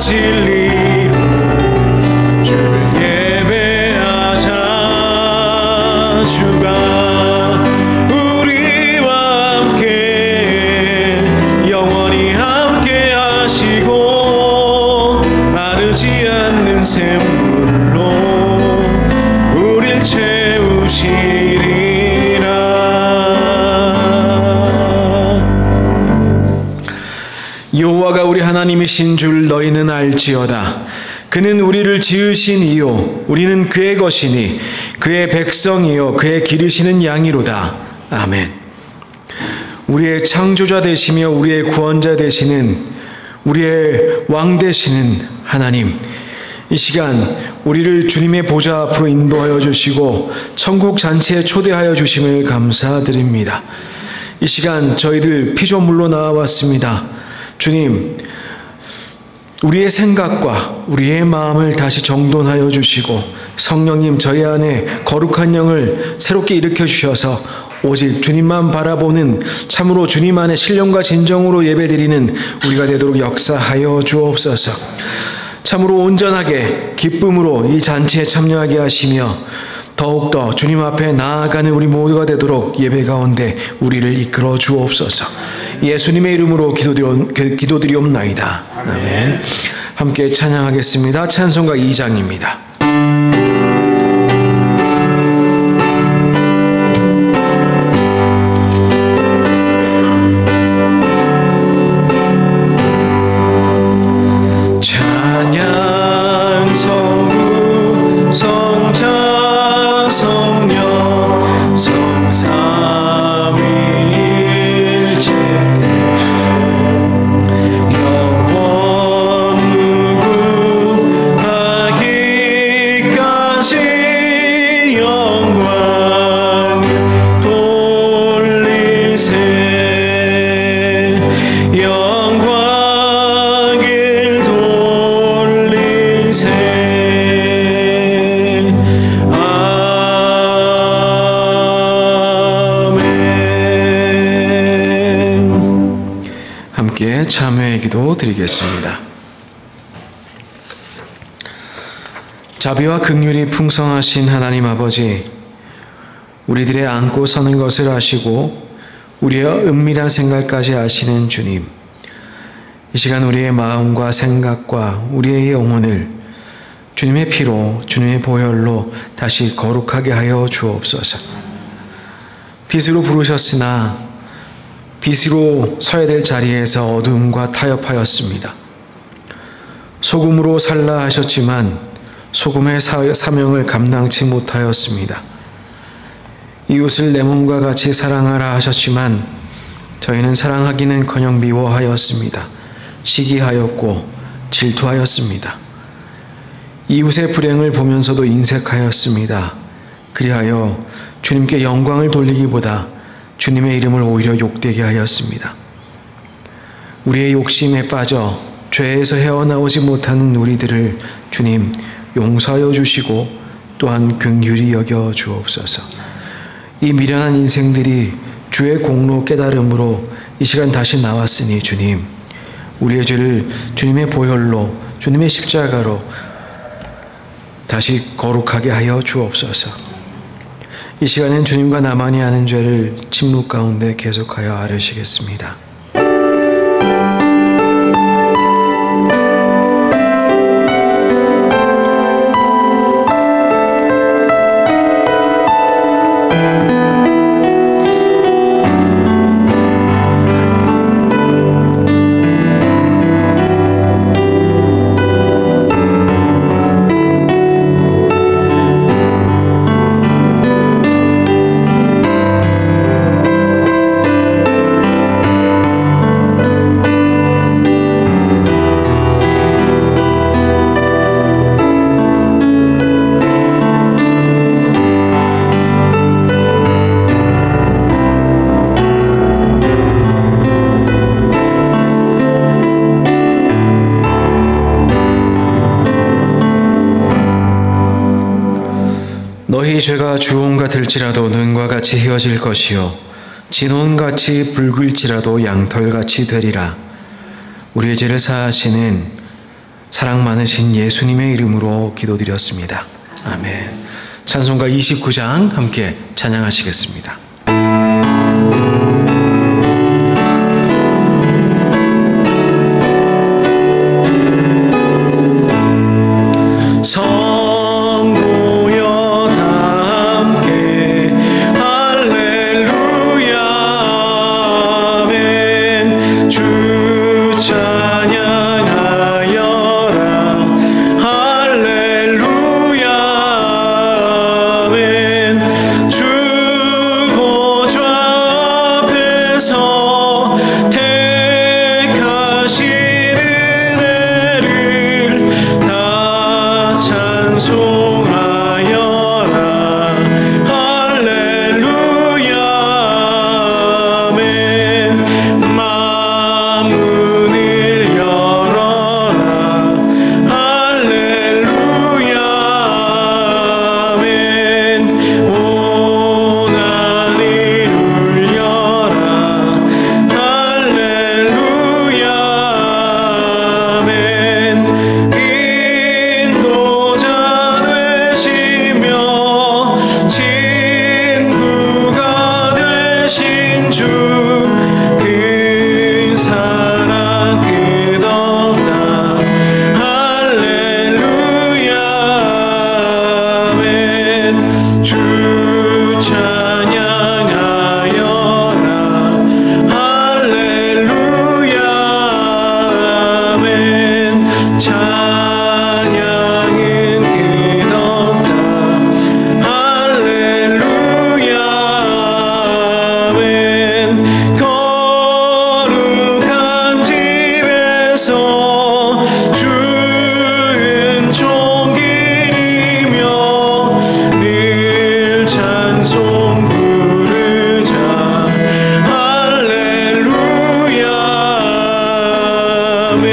진리로 주를 예배하자. 주가 우리와 함께 영원히 함께 하시고 마르지 않는 샘물로 우릴 채우시리라. 여호와가 우리 하나님이신 줄 너희는 알지어다. 그는 우리를 지으신 이요 우리는 그의 것이니 그의 백성이요 그의 기르시는 양이로다. 아멘. 우리의 창조자 되시며 우리의 구원자 되시는 우리의 왕 되시는 하나님, 이 시간 우리를 주님의 보좌 앞으로 인도하여 주시고 천국 잔치에 초대하여 주심을 감사드립니다. 이 시간 저희들 피조물로 나와왔습니다. 주님, 우리의 생각과 우리의 마음을 다시 정돈하여 주시고 성령님 저희 안에 거룩한 영을 새롭게 일으켜 주셔서 오직 주님만 바라보는 참으로 주님 안에 신령과 진정으로 예배드리는 우리가 되도록 역사하여 주옵소서. 참으로 온전하게 기쁨으로 이 잔치에 참여하게 하시며 더욱더 주님 앞에 나아가는 우리 모두가 되도록 예배 가운데 우리를 이끌어 주옵소서. 예수님의 이름으로 기도드리옵나이다. 아멘. 함께 찬양하겠습니다. 찬송가 2장입니다. 찬양 성부 성자 성령 성삼위일체께 영원 무궁하기까지 영광 돌리세. 영광을 돌리세. 아멘. 함께 참회의 기도 드리겠습니다. 자비와 긍휼이 풍성하신 하나님 아버지, 우리들의 안고 서는 것을 아시고 우리의 은밀한 생각까지 아시는 주님, 이 시간 우리의 마음과 생각과 우리의 영혼을 주님의 피로 주님의 보혈로 다시 거룩하게 하여 주옵소서. 빛으로 부르셨으나 빛으로 서야 될 자리에서 어두움과 타협하였습니다. 소금으로 살라 하셨지만 소금의 사명을 감당치 못하였습니다. 이웃을 내 몸과 같이 사랑하라 하셨지만 저희는 사랑하기는커녕 미워하였습니다. 시기하였고 질투하였습니다. 이웃의 불행을 보면서도 인색하였습니다. 그리하여 주님께 영광을 돌리기보다 주님의 이름을 오히려 욕되게 하였습니다. 우리의 욕심에 빠져 죄에서 헤어나오지 못하는 우리들을 주님 용서하여 주시고 또한 긍휼히 여겨 주옵소서. 이 미련한 인생들이 주의 공로 깨달음으로 이 시간 다시 나왔으니 주님, 우리의 죄를 주님의 보혈로 주님의 십자가로 다시 거룩하게 하여 주옵소서. 이 시간엔 주님과 나만이 아는 죄를 침묵 가운데 계속하여 아뢰시겠습니다. 너희 죄가 주홍 같을지라도 눈과 같이 희어질 것이요 진홍같이 붉을지라도 양털같이 되리라. 우리의 죄를 사하시는 사랑 많으신 예수님의 이름으로 기도드렸습니다. 아멘. 찬송가 29장 함께 찬양하시겠습니다. 성도여 다 함께 할렐루야 아멘. 주 찬양하여라 할렐루야 아멘. 주 보좌 앞에서 택하신 은혜를 다 찬송하여라 할렐루야 아멘. 만문을 열어라 할렐루야 아멘. 온 하늘 울려라 할렐루야 아멘. 인도자 되시며 친구가 되신 주 그 사랑 끝없다 할렐루야 아멘. 주 찬양하여라 할렐루야 아멘. 찬양은 끝없다 할렐루야 아멘. 거룩한 집에서 주 은총 기리며 늘 찬송 부르자 할렐루야 아멘.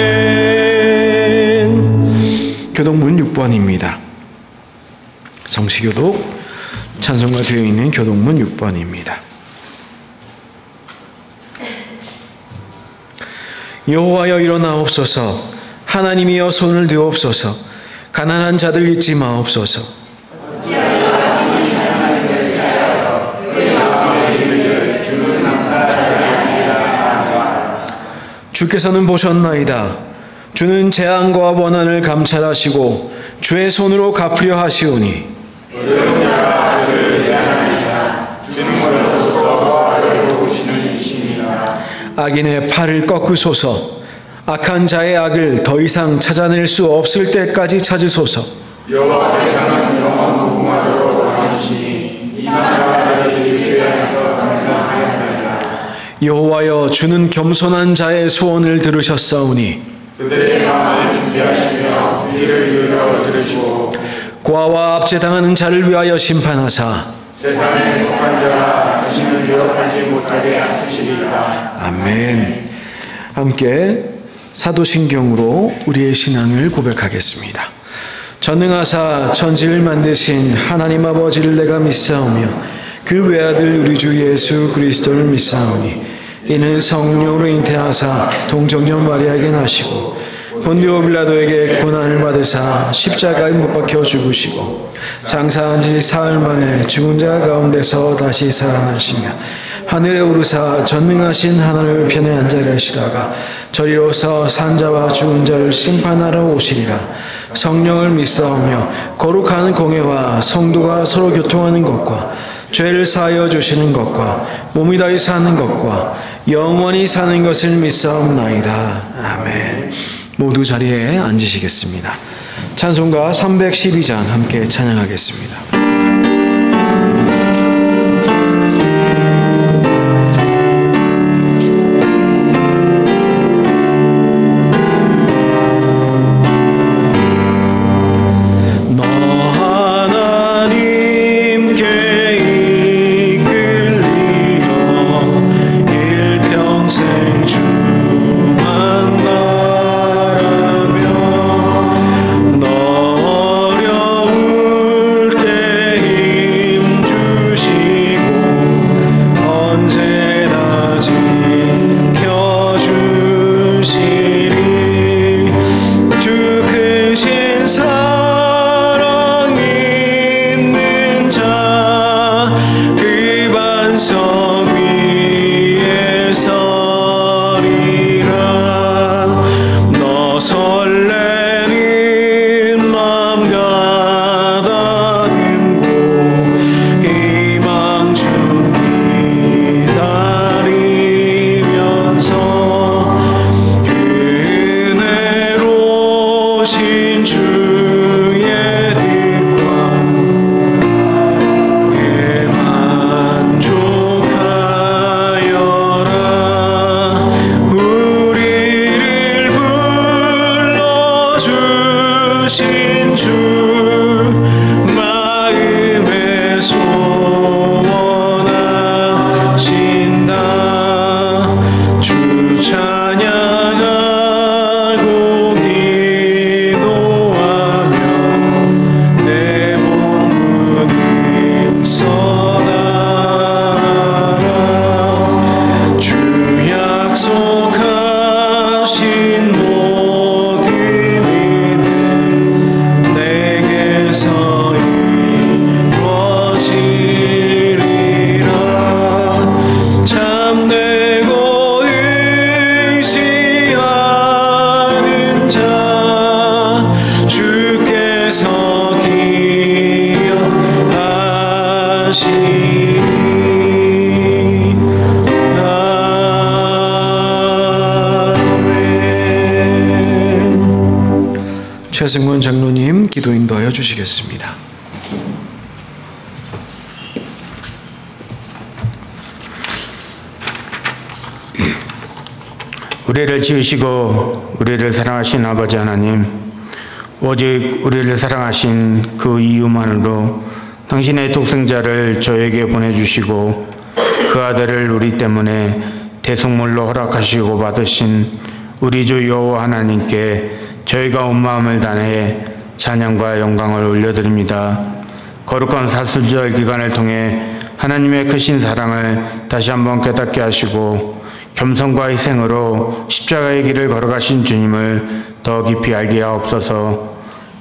교독문 6번입니다. 성시교독 찬송가 되어 있는 교독문 6번입니다. 여호와여 일어나옵소서. 하나님이여 손을 드옵소서. 가난한 자들 잊지 마옵소서. 주께서는 보셨나이다. 주는 재앙과 원한을 감찰하시고 주의 손으로 갚으려 하시오니 악인의 팔을 꺾으소서. 악한 자의 악을 더 이상 찾아낼 수 없을 때까지 찾으소서. 여호와께서는 영원 무궁하도록 원하시니 이 나라가 주주에서 감사하였나이다. 여호와여 주는 겸손한 자의 소원을 들으셨사오니 그들의 마음을 준비하시며 귀를 기울여 들으시고 고아와 압제당하는 자를 위하여 심판하사 세상에 속한 자가 자신을 기억하지 못하게 하시리라. 아멘. 함께 사도신경으로 우리의 신앙을 고백하겠습니다. 전능하사 천지를 만드신 하나님 아버지를 내가 믿사오며 그 외아들 우리 주 예수 그리스도를 믿사오니 이는 성령으로 잉태하사 동정녀 마리아에게 나시고 본디오 빌라도에게 고난을 받으사 십자가에 못 박혀 죽으시고 장사한 지 사흘 만에 죽은 자 가운데서 다시 살아나시며 하늘에 오르사 전능하신 하나님의 편에 앉아 계시다가 저리로서 산자와 죽은 자를 심판하러 오시리라. 성령을 믿사오며 거룩한 공회와 성도가 서로 교통하는 것과 죄를 사하여 주시는 것과 몸이 다히 사는 것과 영원히 사는 것을 믿사옵나이다. 아멘. 모두 자리에 앉으시겠습니다. 찬송가 312장 함께 찬양하겠습니다. 어려울 때 사랑 있는 자 그 반석 위에 서리라. 너 설레는 맘 가다듬고 희망 중 기다리면서 그 은혜로우신 주의 뜻과 만족하여라. 우리를 불러주신 주 마음에 소원하신다. 주 찬양하고 기도하며 내 본문 써달아라. 주 약속하신 모든 은혜 내게서 이루어지리라. 참되고 의지하는 자 주께서 기억하시리. 아멘. 최승문 장로님 기도 인도하여 주시겠습니다. 우리를 지으시고 우리를 사랑하신 아버지 하나님, 오직 우리를 사랑하신 그 이유만으로 당신의 독생자를 저에게 보내주시고 그 아들을 우리 때문에 대속물로 허락하시고 받으신 우리 주 여호와 하나님께 저희가 온 마음을 다해 찬양과 영광을 올려드립니다. 거룩한 사순절 기간을 통해 하나님의 크신 사랑을 다시 한번 깨닫게 하시고 겸손과 희생으로 십자가의 길을 걸어가신 주님을 더 깊이 알게 하옵소서.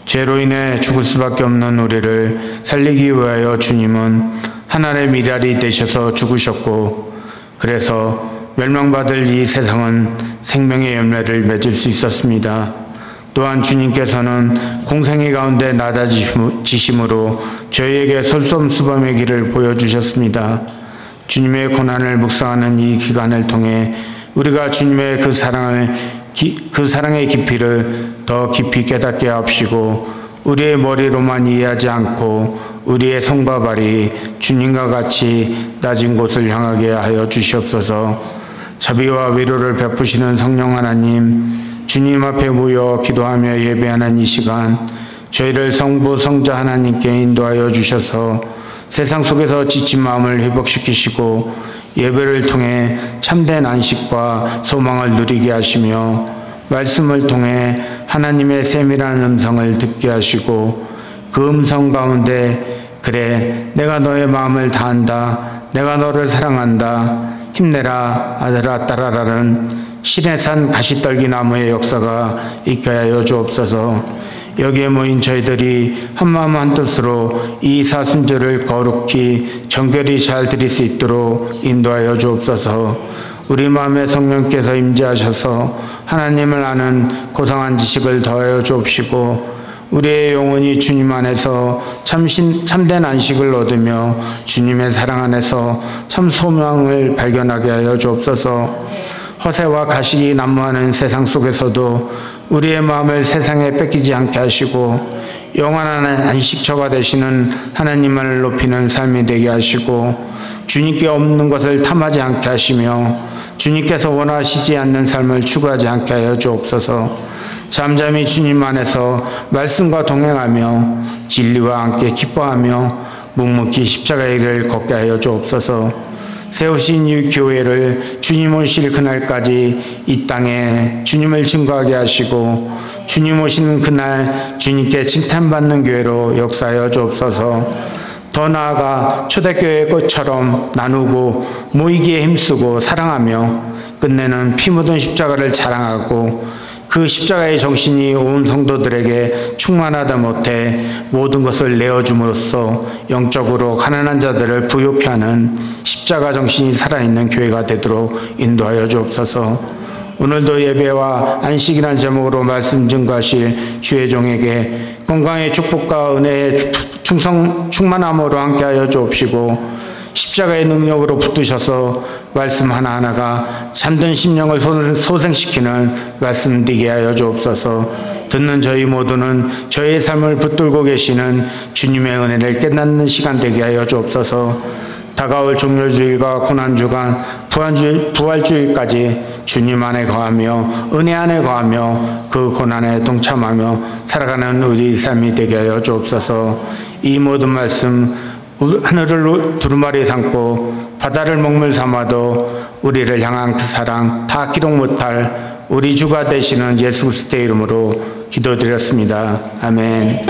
죄로 인해 죽을 수밖에 없는 우리를 살리기 위하여 주님은 하나님의 미랄이 되셔서 죽으셨고, 그래서 멸망받을 이 세상은 생명의 열매를 맺을 수 있었습니다. 또한 주님께서는 공생의 가운데 낮아지심으로 저희에게 솔선수범의 길을 보여주셨습니다. 주님의 고난을 묵상하는 이 기간을 통해 우리가 주님의 그 사랑의 깊이를 더 깊이 깨닫게 하옵시고, 우리의 머리로만 이해하지 않고 우리의 손과 발이 주님과 같이 낮은 곳을 향하게 하여 주시옵소서. 자비와 위로를 베푸시는 성령 하나님, 주님 앞에 모여 기도하며 예배하는 이 시간, 저희를 성부 성자 하나님께 인도하여 주셔서 세상 속에서 지친 마음을 회복시키시고 예배를 통해 참된 안식과 소망을 누리게 하시며, 말씀을 통해 하나님의 세밀한 음성을 듣게 하시고, 그 음성 가운데 그래 내가 너의 마음을 다한다, 내가 너를 사랑한다, 힘내라 아들아 딸아라는 신의 산 가시떨기 나무의 역사가 있게 하여 주옵소서. 여기에 모인 저희들이 한마음 한뜻으로 이 사순절을 거룩히 정결히 잘 드릴 수 있도록 인도하여 주옵소서. 우리 마음에 성령께서 임재하셔서 하나님을 아는 고상한 지식을 더하여 주옵시고, 우리의 영혼이 주님 안에서 참된 안식을 얻으며 주님의 사랑 안에서 참 소망을 발견하게 하여 주옵소서. 허세와 가식이 난무하는 세상 속에서도 우리의 마음을 세상에 뺏기지 않게 하시고, 영원한 안식처가 되시는 하나님을 높이는 삶이 되게 하시고, 주님께 없는 것을 탐하지 않게 하시며 주님께서 원하시지 않는 삶을 추구하지 않게 하여 주옵소서. 잠잠히 주님 안에서 말씀과 동행하며 진리와 함께 기뻐하며 묵묵히 십자가의 길을 걷게 하여 주옵소서. 세우신 이 교회를 주님 오실 그날까지 이 땅에 주님을 증거하게 하시고, 주님 오시는 그날 주님께 칭찬받는 교회로 역사하여 주옵소서. 더 나아가 초대교회 것처럼 나누고 모이기에 힘쓰고 사랑하며 끝내는 피 묻은 십자가를 자랑하고 그 십자가의 정신이 온 성도들에게 충만하다 못해 모든 것을 내어줌으로써 영적으로 가난한 자들을 부유케 하는 십자가 정신이 살아있는 교회가 되도록 인도하여 주옵소서. 오늘도 예배와 안식이라는 제목으로 말씀 증거하실 주의 종에게 건강의 축복과 은혜의 충만함으로 함께하여 주옵시고, 십자가의 능력으로 붙드셔서 말씀 하나하나가 잠든 심령을 소생시키는 말씀 되게 하여 주옵소서. 듣는 저희 모두는 저희의 삶을 붙들고 계시는 주님의 은혜를 깨닫는 시간 되게 하여 주옵소서. 다가올 종료주일과 고난주간 부활주일까지 주님 안에 거하며 은혜 안에 거하며 그 고난에 동참하며 살아가는 우리 삶이 되게 하여 주옵소서. 이 모든 말씀 하늘을 두루마리 삼고 바다를 먹물 삼아도 우리를 향한 그 사랑 다 기록 못할 우리 주가 되시는 예수 그리스도의 이름으로 기도드렸습니다. 아멘.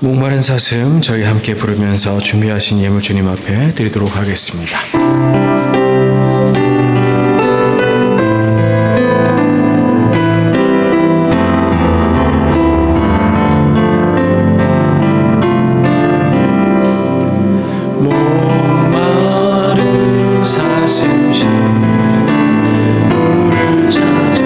목마른 사슴 저희 함께 부르면서 준비하신 예물 주님 앞에 드리도록 하겠습니다. 목마른 사슴 쉬는 물을 찾아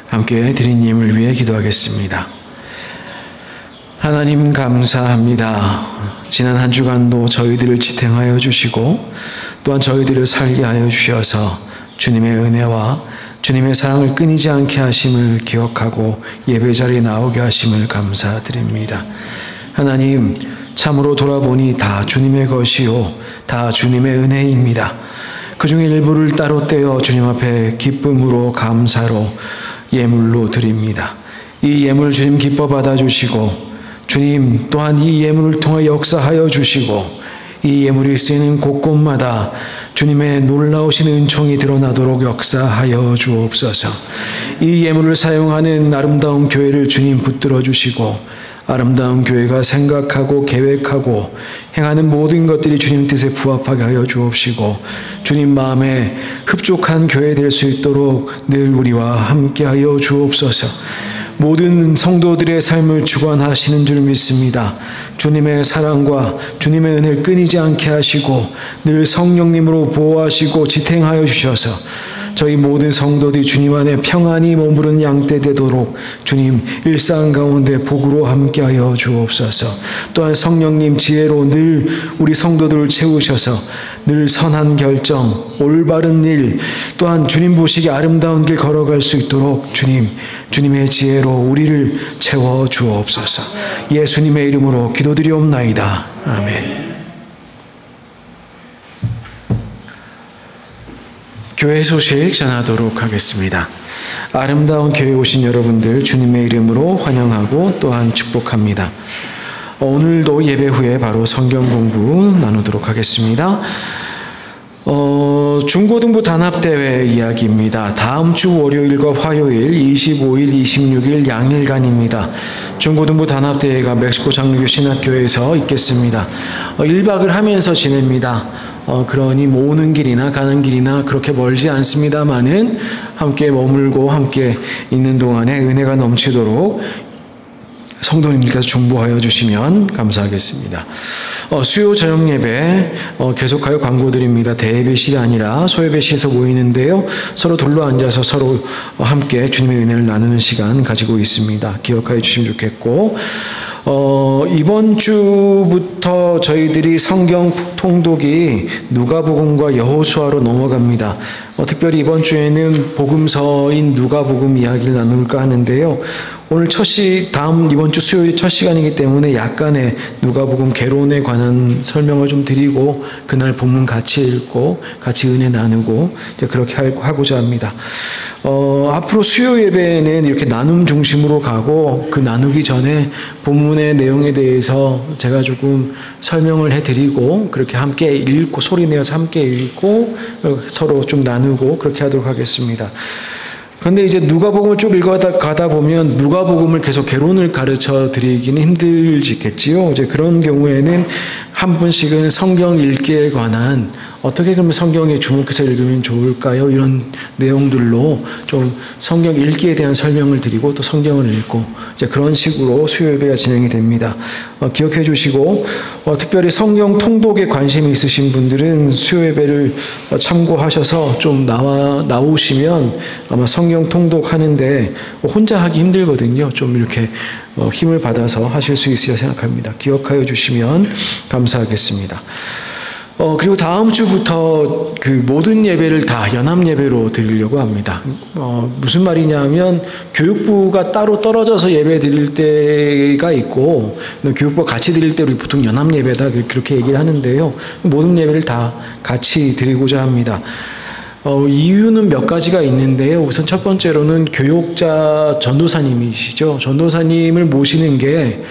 함께 드린 예물 위해 기도하겠습니다. 하나님 감사합니다. 지난 한 주간도 저희들을 지탱하여 주시고 또한 저희들을 살게 하여 주셔서 주님의 은혜와 주님의 사랑을 끊이지 않게 하심을 기억하고 예배 자리에 나오게 하심을 감사드립니다. 하나님, 참으로 돌아보니 다 주님의 것이요 다 주님의 은혜입니다. 그 중에 일부를 따로 떼어 주님 앞에 기쁨으로 감사로 예물로 드립니다. 이 예물 주님 기뻐 받아주시고 주님 또한 이 예물을 통해 역사하여 주시고 이 예물이 쓰이는 곳곳마다 주님의 놀라우신 은총이 드러나도록 역사하여 주옵소서. 이 예물을 사용하는 아름다운 교회를 주님 붙들어 주시고 아름다운 교회가 생각하고 계획하고 행하는 모든 것들이 주님 뜻에 부합하게 하여 주옵시고 주님 마음에 흡족한 교회 될 수 있도록 늘 우리와 함께하여 주옵소서. 모든 성도들의 삶을 주관하시는 줄 믿습니다. 주님의 사랑과 주님의 은혜를 끊이지 않게 하시고 늘 성령님으로 보호하시고 지탱하여 주셔서 저희 모든 성도들이 주님 안에 평안히 머무르는 양떼 되도록 주님 일상 가운데 복으로 함께하여 주옵소서. 또한 성령님 지혜로 늘 우리 성도들을 채우셔서 늘 선한 결정, 올바른 일, 또한 주님 보시기에 아름다운 길 걸어갈 수 있도록 주님의 지혜로 우리를 채워 주옵소서. 예수님의 이름으로 기도드리옵나이다. 아멘. 교회 소식 전하도록 하겠습니다. 아름다운 교회에 오신 여러분들 주님의 이름으로 환영하고 또한 축복합니다. 오늘도 예배 후에 바로 성경 공부 나누도록 하겠습니다. 중고등부 단합대회 이야기입니다. 다음 주 월요일과 화요일 25일, 26일 양일간입니다. 중고등부 단합대회가 멕시코 장로교 신학교에서 있겠습니다. 1박을 하면서 지냅니다. 그러니 오는 길이나 가는 길이나 그렇게 멀지 않습니다만은 함께 머물고 함께 있는 동안에 은혜가 넘치도록 성도님들께서 중보하여 주시면 감사하겠습니다. 수요 저녁 예배 계속하여 광고드립니다. 대예배실이 아니라 소예배실에서 모이는데요. 서로 둘러 앉아서 서로 함께 주님의 은혜를 나누는 시간 가지고 있습니다. 기억하여 주시면 좋겠고, 이번 주부터 저희들이 성경 통독이 누가복음과 여호수아로 넘어갑니다. 특별히 이번 주에는 복음서인 누가복음 이야기를 나눌까 하는데요. 오늘 이번 주 수요일 첫 시간이기 때문에 약간의 누가복음 개론에 관한 설명을 좀 드리고 그날 본문 같이 읽고 같이 은혜 나누고 이제 그렇게 하고자 합니다. 앞으로 수요 예배는 이렇게 나눔 중심으로 가고 그 나누기 전에 본문의 내용에 대해서 제가 조금 설명을 해드리고 그렇게 함께 읽고 소리내어서 함께 읽고 서로 좀 나누고 그렇게 하도록 하겠습니다. 그런데 이제 누가복음을 쭉 읽어가다 보면 누가복음을 계속 개론을 가르쳐 드리기는 힘들겠지요. 이제 그런 경우에는 한 번씩은 성경 읽기에 관한 어떻게 그러면 성경에 주목해서 읽으면 좋을까요? 이런 내용들로 좀 성경 읽기에 대한 설명을 드리고 또 성경을 읽고 이제 그런 식으로 수요 예배가 진행이 됩니다. 기억해 주시고 특별히 성경 통독에 관심이 있으신 분들은 수요 예배를 참고하셔서 좀 나오시면 아마 성경 통독하는데 혼자 하기 힘들거든요. 좀 이렇게 힘을 받아서 하실 수 있으리라 생각합니다. 기억하여 주시면 감사하겠습니다. 그리고 다음 주부터 그 모든 예배를 다 연합 예배로 드리려고 합니다. 무슨 말이냐면 교육부가 따로 떨어져서 예배 드릴 때가 있고 교육부가 같이 드릴 때 우리 보통 연합 예배다 그렇게 얘기를 하는데요. 모든 예배를 다 같이 드리고자 합니다. 이유는 몇 가지가 있는데요. 우선 첫 번째로는 교육자 전도사님이시죠. 전도사님을 모시는 게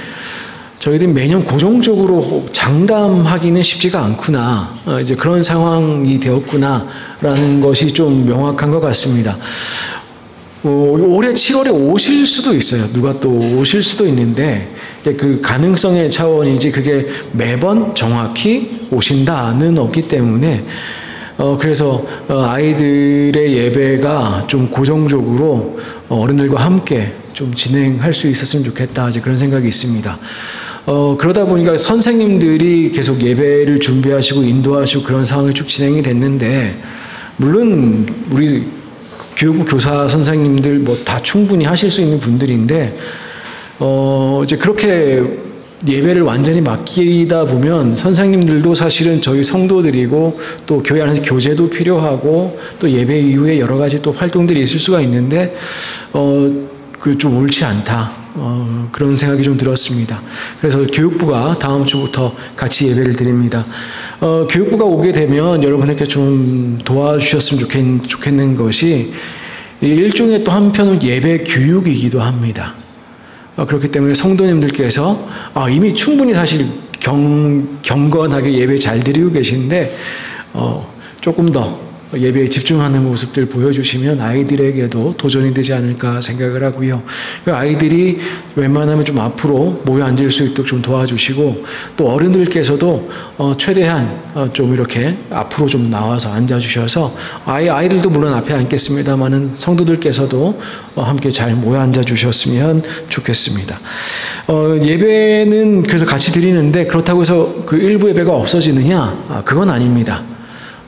저희들이 매년 고정적으로 장담하기는 쉽지가 않구나. 이제 그런 상황이 되었구나라는 것이 좀 명확한 것 같습니다. 올해 7월에 오실 수도 있어요. 누가 또 오실 수도 있는데 그 가능성의 차원이지 그게 매번 정확히 오신다는 없기 때문에 그래서 아이들의 예배가 좀 고정적으로 어른들과 함께 좀 진행할 수 있었으면 좋겠다. 이제 그런 생각이 있습니다. 그러다 보니까 선생님들이 계속 예배를 준비하시고 인도하시고 그런 상황이 쭉 진행이 됐는데, 물론 우리 교육부 교사 선생님들 뭐 다 충분히 하실 수 있는 분들인데, 이제 그렇게 예배를 완전히 맡기다 보면 선생님들도 사실은 저희 성도들이고 또 교회 안에서 교제도 필요하고 또 예배 이후에 여러 가지 또 활동들이 있을 수가 있는데, 그 좀 옳지 않다. 그런 생각이 좀 들었습니다. 그래서 교육부가 다음 주부터 같이 예배를 드립니다. 교육부가 오게 되면 여러분들께 좀 도와주셨으면 좋겠는 것이 일종의 또 한편은 예배 교육이기도 합니다. 그렇기 때문에 성도님들께서 이미 충분히 사실 경건하게 예배 잘 드리고 계신데 조금 더 예배에 집중하는 모습들 보여주시면 아이들에게도 도전이 되지 않을까 생각을 하고요. 아이들이 웬만하면 좀 앞으로 모여 앉을 수 있도록 좀 도와주시고, 또 어른들께서도 최대한 좀 이렇게 앞으로 좀 나와서 앉아주셔서 아이들도 물론 앞에 앉겠습니다만은 성도들께서도 함께 잘 모여 앉아주셨으면 좋겠습니다. 예배는 그래서 같이 드리는데 그렇다고 해서 그 일부 예배가 없어지느냐? 그건 아닙니다.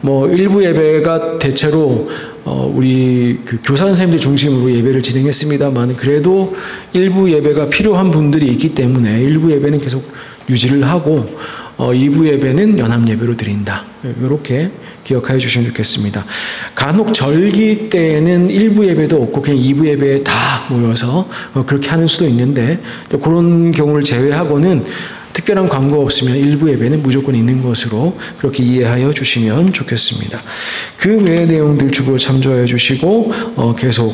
일부 예배가 대체로 우리 그 교사 선생님들 중심으로 예배를 진행했습니다만, 그래도 일부 예배가 필요한 분들이 있기 때문에 일부 예배는 계속 유지를 하고 2부 예배는 연합 예배로 드린다. 이렇게 기억하여 주시면 좋겠습니다. 간혹 절기 때에는 1부 예배도 없고 그냥 2부 예배에 다 모여서 그렇게 하는 수도 있는데, 그런 경우를 제외하고는 특별한 광고 없으면 1부 예배는 무조건 있는 것으로 그렇게 이해하여 주시면 좋겠습니다. 그 외의 내용들 주보로 참조하여 주시고 계속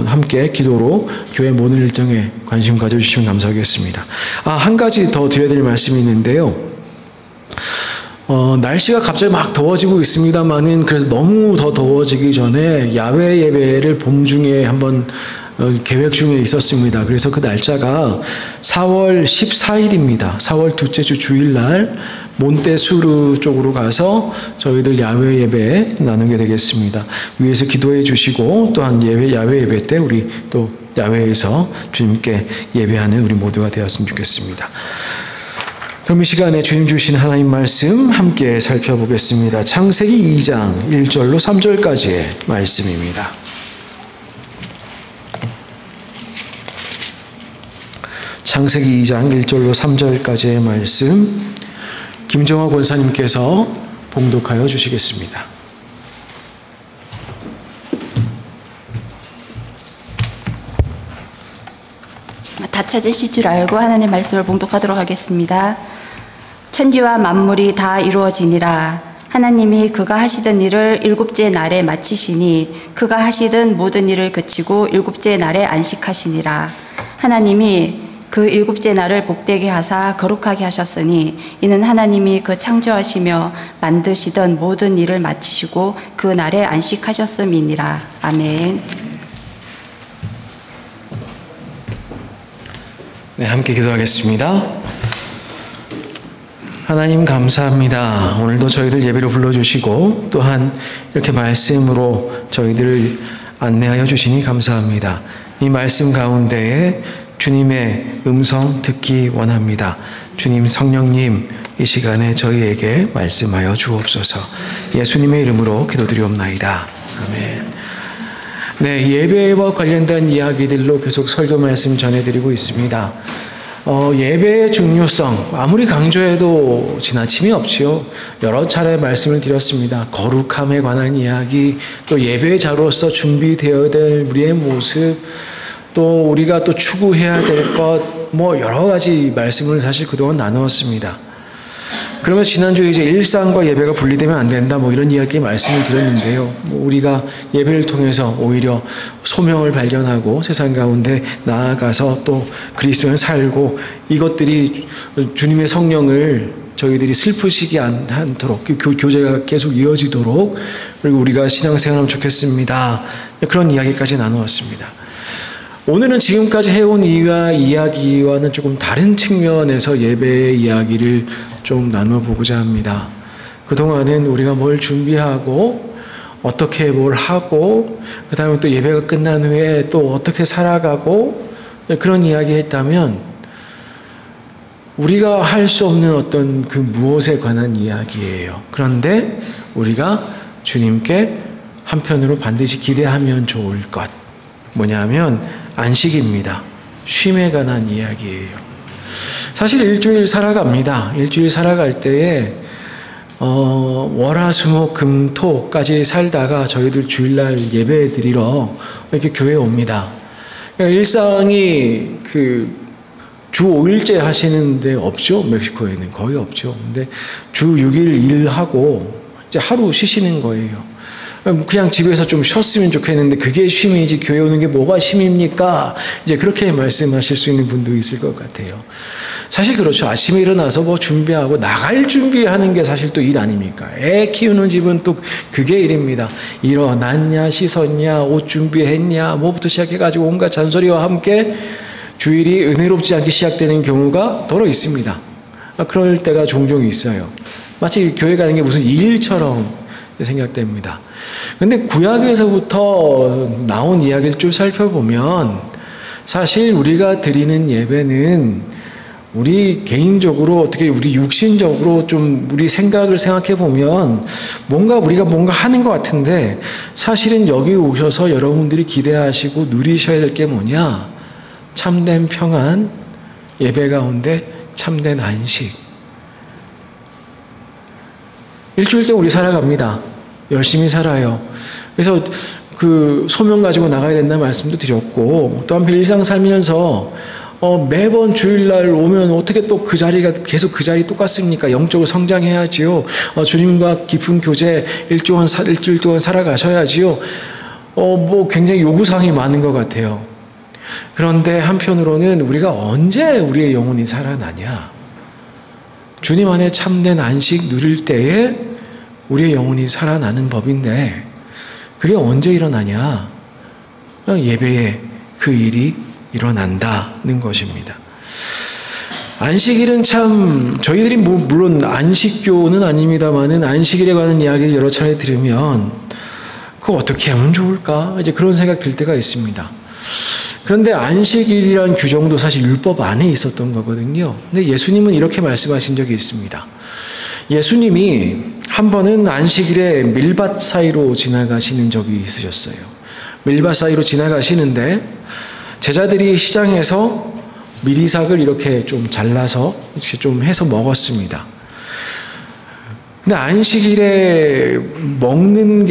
함께 기도로 교회 모든 일정에 관심 가져주시면 감사하겠습니다. 한 가지 더 드려야 될 말씀이 있는데요. 날씨가 갑자기 막 더워지고 있습니다만은, 그래서 너무 더 더워지기 전에 야외 예배를 봄 중에 한번 계획 중에 있었습니다. 그래서 그 날짜가 4월 14일입니다. 4월 둘째 주 주일날 몬테수르 쪽으로 가서 저희들 야외 예배 나누게 되겠습니다. 위에서 기도해 주시고, 또한 야외 예배 때 우리 또 야외에서 주님께 예배하는 우리 모두가 되었으면 좋겠습니다. 그럼 이 시간에 주님 주신 하나님 말씀 함께 살펴보겠습니다. 창세기 2장 1절로 3절까지의 말씀입니다. 창세기 2장 1절로 3절까지의 말씀, 김정화 권사님께서 봉독하여 주시겠습니다. 다 찾으실 줄 알고 하나님의 말씀을 봉독하도록 하겠습니다. 천지와 만물이 다 이루어지니라. 하나님이 그가 하시던 일을 일곱째 날에 마치시니 그가 하시던 모든 일을 그치고 일곱째 날에 안식하시니라. 하나님이 그 일곱째 날을 복되게 하사 거룩하게 하셨으니 이는 하나님이 그 창조하시며 만드시던 모든 일을 마치시고 그 날에 안식하셨음이니라. 아멘. 네, 함께 기도하겠습니다. 하나님 감사합니다. 오늘도 저희들 예배로 불러주시고 또한 이렇게 말씀으로 저희들을 안내하여 주시니 감사합니다. 이 말씀 가운데에 주님의 음성 듣기 원합니다. 주님 성령님, 이 시간에 저희에게 말씀하여 주옵소서. 예수님의 이름으로 기도드리옵나이다. 아멘. 네, 예배와 관련된 이야기들로 계속 설교 말씀 전해드리고 있습니다. 예배의 중요성 아무리 강조해도 지나침이 없지요. 여러 차례 말씀을 드렸습니다. 거룩함에 관한 이야기, 또 예배자로서 준비되어야 될 우리의 모습, 또 우리가 또 추구해야 될 것, 여러 가지 말씀을 사실 그동안 나누었습니다. 그러면 지난주에 이제 일상과 예배가 분리되면 안 된다, 이런 이야기 말씀을 드렸는데요. 우리가 예배를 통해서 오히려 소명을 발견하고 세상 가운데 나아가서 또 그리스도인 살고, 이것들이 주님의 성령을 저희들이 슬프시지 않도록 그 교제가 계속 이어지도록, 그리고 우리가 신앙생활하면 좋겠습니다. 그런 이야기까지 나누었습니다. 오늘은 지금까지 해온 이야기와는 조금 다른 측면에서 예배의 이야기를 좀 나눠보고자 합니다. 그동안은 우리가 뭘 준비하고 어떻게 뭘 하고, 그 다음에 또 예배가 끝난 후에 또 어떻게 살아가고, 그런 이야기 했다면 우리가 할 수 없는 어떤 그 무엇에 관한 이야기예요. 그런데 우리가 주님께 한편으로 반드시 기대하면 좋을 것, 뭐냐면 안식입니다. 쉼에 관한 이야기예요. 사실 일주일 살아갑니다. 일주일 살아갈 때에 월화수목금토까지 살다가 저희들 주일날 예배 드리러 이렇게 교회에 옵니다. 그러니까 일상이 주 5일째 하시는데 없죠. 멕시코에는 거의 없죠. 근데 주 6일 일하고 이제 하루 쉬시는 거예요. 그냥 집에서 좀 쉬었으면 좋겠는데 그게 쉼이지 교회 오는 게 뭐가 쉼입니까? 이제 그렇게 말씀하실 수 있는 분도 있을 것 같아요. 사실 그렇죠. 아침에 일어나서 준비하고 나갈 준비하는 게 사실 또 일 아닙니까? 애 키우는 집은 또 그게 일입니다. 일어났냐, 씻었냐, 옷 준비했냐, 뭐부터 시작해가지고 온갖 잔소리와 함께 주일이 은혜롭지 않게 시작되는 경우가 더러 있습니다. 그럴 때가 종종 있어요. 마치 교회 가는 게 무슨 일처럼 생각됩니다. 근데 구약에서부터 나온 이야기를 쭉 살펴보면 사실 우리가 드리는 예배는 우리 개인적으로 어떻게 우리 육신적으로 좀 우리 생각을 생각해 보면 우리가 뭔가 하는 것 같은데 사실은 여기 오셔서 여러분들이 기대하시고 누리셔야 될 게 뭐냐? 참된 평안, 예배 가운데 참된 안식. 일주일 동안 우리 살아갑니다. 열심히 살아요. 그래서 그 소명 가지고 나가야 된다는 말씀도 드렸고, 또 한편 일상 살면서 매번 주일날 오면 어떻게 또 그 자리가 계속 그 자리 똑같습니까? 영적으로 성장해야지요. 주님과 깊은 교제 일주일 동안 살아가셔야지요. 굉장히 요구사항이 많은 것 같아요. 그런데 한편으로는 우리가 언제 우리의 영혼이 살아나냐? 주님 안에 참된 안식 누릴 때에 우리의 영혼이 살아나는 법인데 그게 언제 일어나냐? 예배에 그 일이 일어난다는 것입니다. 안식일은 참 저희들이 물론 안식교는 아닙니다만은 안식일에 관한 이야기를 여러 차례 들으면 그거 어떻게 하면 좋을까? 이제 그런 생각 들 때가 있습니다. 그런데 안식일이란 규정도 사실 율법 안에 있었던 거거든요. 근데 예수님은 이렇게 말씀하신 적이 있습니다. 예수님이 한 번은 안식일에 밀밭 사이로 지나가시는 적이 있으셨어요. 밀밭 사이로 지나가시는데 제자들이 시장에서 미리삭을 이렇게 좀 잘라서 이렇게 좀 해서 먹었습니다. 근데 안식일에 먹는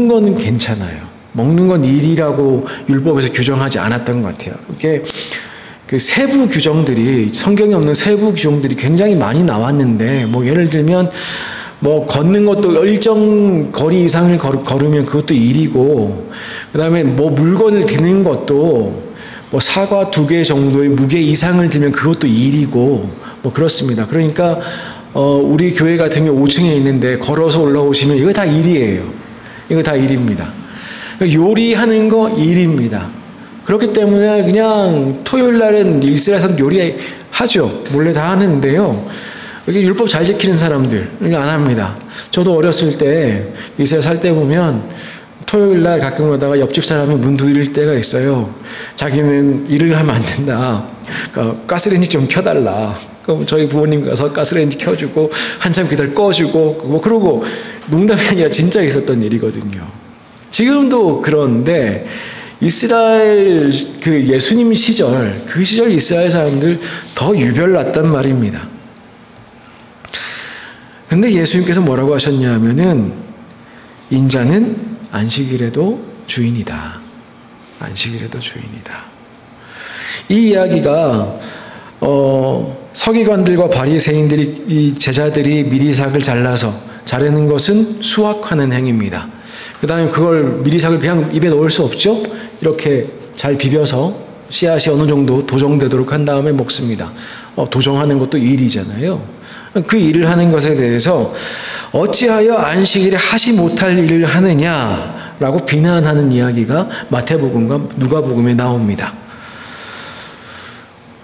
거는 괜찮아요. 먹는 건 일이라고 율법에서 규정하지 않았던 것 같아요. 이게 그 세부 규정들이, 성경에 없는 세부 규정들이 굉장히 많이 나왔는데, 예를 들면, 걷는 것도 일정 거리 이상을 걸으면 그것도 일이고, 그 다음에 물건을 드는 것도 사과 2개 정도의 무게 이상을 들면 그것도 일이고, 그렇습니다. 그러니까, 우리 교회 같은 경우 5층에 있는데 걸어서 올라오시면 이거 다 일이에요. 이거 다 일입니다. 요리하는 거 일입니다. 그렇기 때문에 그냥 토요일 날은 이스라엘에서는 요리하죠. 몰래 다 하는데요. 여기 율법 잘 지키는 사람들 안 합니다. 저도 어렸을 때 이스라엘 살 때 보면 토요일 날 가끔 오다가 옆집 사람이 문 두드릴 때가 있어요. 자기는 일을 하면 안 된다. 그러니까 가스레인지 좀 켜달라. 그럼 저희 부모님 가서 가스레인지 켜주고 한참 기다려 꺼주고 그러고 농담이 아니라 진짜 있었던 일이거든요. 지금도 그런데 이스라엘 그 예수님 시절, 그 시절 이스라엘 사람들 더 유별났단 말입니다. 근데 예수님께서 뭐라고 하셨냐 하면은 인자는 안식일에도 주인이다. 안식일에도 주인이다. 이 이야기가 서기관들과 바리새인들이 이 제자들이 미리삭을 잘라서 자르는 것은 수확하는 행위입니다. 그 다음에 그걸 미리삭을 그냥 입에 넣을 수 없죠. 이렇게 잘 비벼서 씨앗이 어느 정도 도정되도록 한 다음에 먹습니다. 도정하는 것도 일이잖아요. 그 일을 하는 것에 대해서 어찌하여 안식일에 하지 못할 일을 하느냐라고 비난하는 이야기가 마태복음과 누가복음에 나옵니다.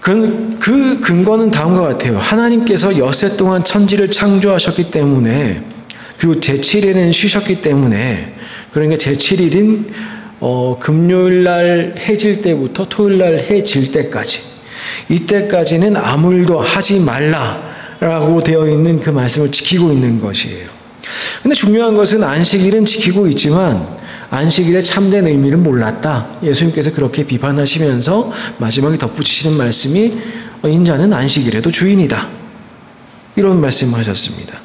그 근거는 다음과 같아요. 하나님께서 엿새 동안 천지를 창조하셨기 때문에, 그리고 제7일에는 쉬셨기 때문에, 그러니까 제7일인 금요일 날 해질 때부터 토요일 날 해질 때까지, 이때까지는 아무 일도 하지 말라라고 되어 있는 그 말씀을 지키고 있는 것이에요. 근데 중요한 것은 안식일은 지키고 있지만 안식일의 참된 의미를 몰랐다. 예수님께서 그렇게 비판하시면서 마지막에 덧붙이시는 말씀이 인자는 안식일에도 주인이다. 이런 말씀하셨습니다.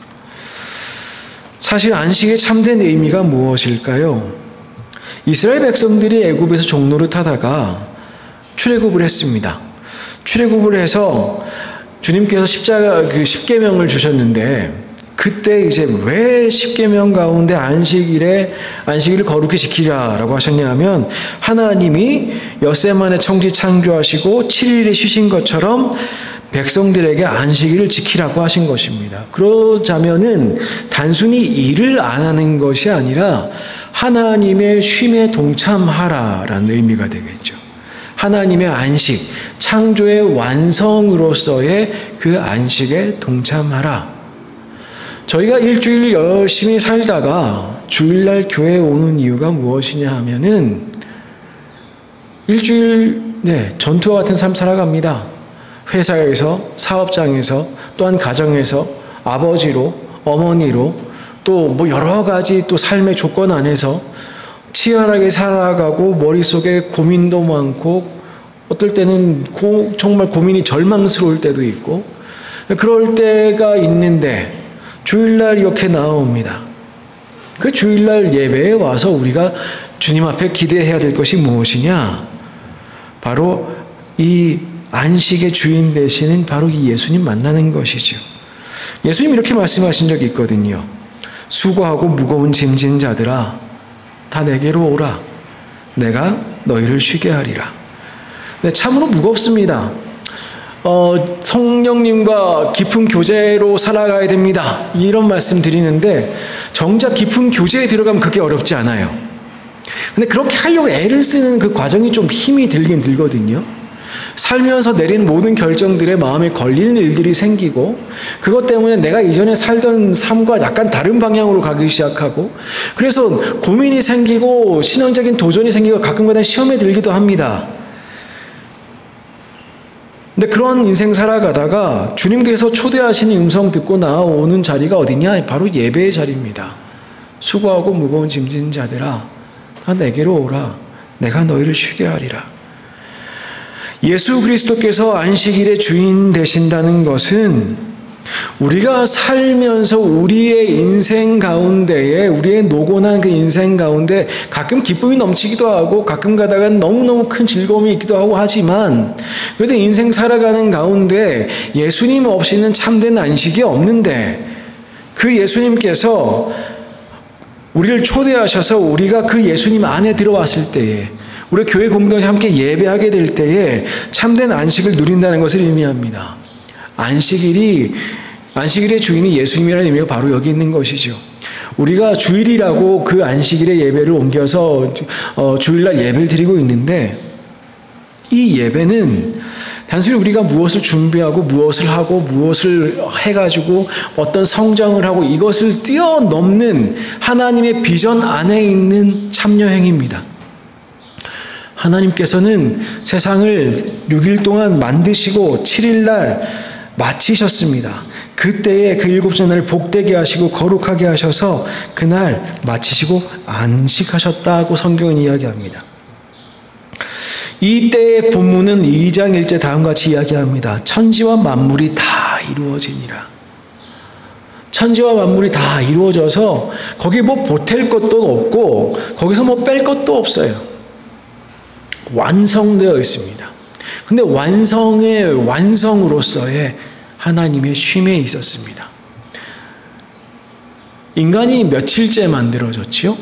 사실 안식의 참된 의미가 무엇일까요? 이스라엘 백성들이 애굽에서 종로를 타다가 출애굽을 했습니다. 출애굽을 해서 주님께서 십계명을 주셨는데, 그때 이제 왜 십계명 가운데 안식일을 거룩히 지키라라고 하셨냐면, 하나님이 엿새 만에 천지 창조하시고 7일에 쉬신 것처럼 백성들에게 안식일을 지키라고 하신 것입니다. 그러자면은 단순히 일을 안 하는 것이 아니라 하나님의 쉼에 동참하라라는 의미가 되겠죠. 하나님의 안식, 창조의 완성으로서의 그 안식에 동참하라. 저희가 일주일 열심히 살다가 주일날 교회에 오는 이유가 무엇이냐 하면은 일주일 전투와 같은 삶 살아갑니다. 회사에서, 사업장에서, 또한 가정에서, 아버지로, 어머니로, 또 뭐 여러 가지 또 삶의 조건 안에서 치열하게 살아가고 머릿속에 고민도 많고 어떨 때는 정말 고민이 절망스러울 때도 있고 그럴 때가 있는데 주일날 이렇게 나옵니다. 그 주일날 예배에 와서 우리가 주님 앞에 기대해야 될 것이 무엇이냐? 바로 이 안식의 주인 되시는 바로 이 예수님 만나는 것이죠. 예수님 이렇게 말씀하신 적이 있거든요. 수고하고 무거운 짐진 자들아 다 내게로 오라. 내가 너희를 쉬게 하리라. 네, 참으로 무겁습니다. 성령님과 깊은 교제로 살아가야 됩니다. 이런 말씀 드리는데 정작 깊은 교제에 들어가면 그게 어렵지 않아요. 근데 그렇게 하려고 애를 쓰는 그 과정이 좀 힘이 들긴 들거든요. 살면서 내린 모든 결정들에 마음에 걸리는 일들이 생기고 그것 때문에 내가 이전에 살던 삶과 약간 다른 방향으로 가기 시작하고 그래서 고민이 생기고 신앙적인 도전이 생기고 가끔가다 시험에 들기도 합니다. 근데 그런 인생 살아가다가 주님께서 초대하시는 음성 듣고 나오는 자리가 어디냐? 바로 예배의 자리입니다. 수고하고 무거운 짐진 자들아 다 내게로 오라. 내가 너희를 쉬게 하리라. 예수 그리스도께서 안식일의 주인 되신다는 것은 우리가 살면서 우리의 인생 가운데에 우리의 노곤한 그 인생 가운데 가끔 기쁨이 넘치기도 하고 가끔 가다가 너무너무 큰 즐거움이 있기도 하고 하지만 그래도 인생 살아가는 가운데 예수님 없이는 참된 안식이 없는데 그 예수님께서 우리를 초대하셔서 우리가 그 예수님 안에 들어왔을 때에 우리 교회 공동체 함께 예배하게 될 때에 참된 안식을 누린다는 것을 의미합니다. 안식일의 주인이 예수님이라는 의미가 바로 여기 있는 것이죠. 우리가 주일이라고 그 안식일의 예배를 옮겨서 주일날 예배를 드리고 있는데 이 예배는 단순히 우리가 무엇을 준비하고 무엇을 하고 무엇을 해가지고 어떤 성장을 하고 이것을 뛰어넘는 하나님의 비전 안에 있는 참여행입니다. 하나님께서는 세상을 6일 동안 만드시고 7일날 마치셨습니다. 그때에 그 7째 날을 복되게 하시고 거룩하게 하셔서 그날 마치시고 안식하셨다고 성경은 이야기합니다. 이때의 본문은 2장 1절 다음과 같이 이야기합니다. 천지와 만물이 다 이루어지니라. 천지와 만물이 다 이루어져서 거기 뭐 보탤 것도 없고 거기서 뭐 뺄 것도 없어요. 완성되어 있습니다. 근데 완성의 완성으로서의 하나님의 쉼에 있었습니다. 인간이 며칠째 만들어졌지요?